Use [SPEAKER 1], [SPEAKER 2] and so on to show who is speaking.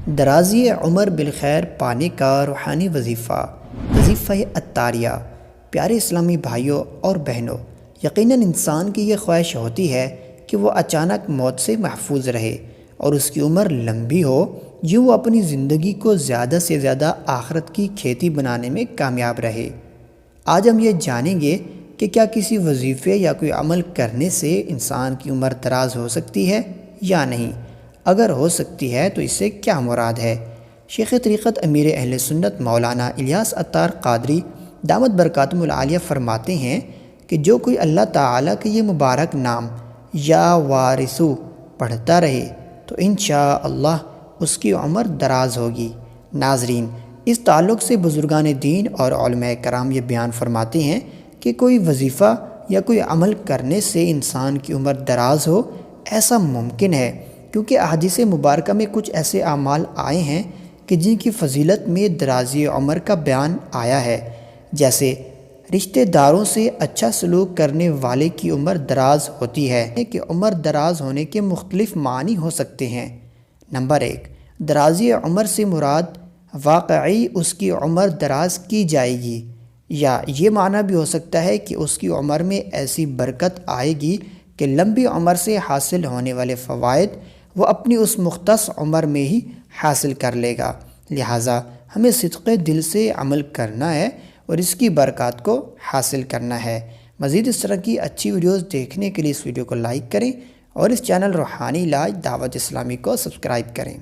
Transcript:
[SPEAKER 1] درازی عمر بالخیر پانے کا روحانی وظیفہ عطاریہ۔ پیارے اسلامی بھائیوں اور بہنوں، یقیناً انسان کی یہ خواہش ہوتی ہے کہ وہ اچانک موت سے محفوظ رہے اور اس کی عمر لمبی ہو، یوں وہ اپنی زندگی کو زیادہ سے زیادہ آخرت کی کھیتی بنانے میں کامیاب رہے۔ آج ہم یہ جانیں گے کہ کیا کسی وظیفے یا کوئی عمل کرنے سے انسان کی عمر دراز ہو سکتی ہے یا نہیں؟ اگر ہو سکتی ہے تو اس سے کیا مراد ہے؟ شیخ طریقت امیر اہل سنت مولانا الیاس عطار قادری دامت برکاتہم العالیہ فرماتے ہیں کہ جو کوئی اللہ تعالیٰ کے یہ مبارک نام یا وارثو پڑھتا رہے تو انشاءاللہ اس کی عمر دراز ہوگی۔ ناظرین، اس تعلق سے بزرگان دین اور علماء کرام یہ بیان فرماتے ہیں کہ کوئی وظیفہ یا کوئی عمل کرنے سے انسان کی عمر دراز ہو، ایسا ممکن ہے کیونکہ احادیث مبارکہ میں کچھ ایسے اعمال آئے ہیں کہ جن کی فضیلت میں درازی عمر کا بیان آیا ہے، جیسے رشتہ داروں سے اچھا سلوک کرنے والے کی عمر دراز ہوتی ہے کہ عمر دراز ہونے کے مختلف معنی ہو سکتے ہیں۔ نمبر 1، درازی عمر سے مراد واقعی اس کی عمر دراز کی جائے گی، یا یہ معنی بھی ہو سکتا ہے کہ اس کی عمر میں ایسی برکت آئے گی کہ لمبی عمر سے حاصل ہونے والے فوائد وہ اپنی اس مختص عمر میں ہی حاصل کر لے گا۔ لہٰذا ہمیں صدق دل سے عمل کرنا ہے اور اس کی برکات کو حاصل کرنا ہے۔ مزید اس طرح کی اچھی ویڈیوز دیکھنے کے لیے اس ویڈیو کو لائک کریں اور اس چینل روحانی علاج دعوت اسلامی کو سبسکرائب کریں۔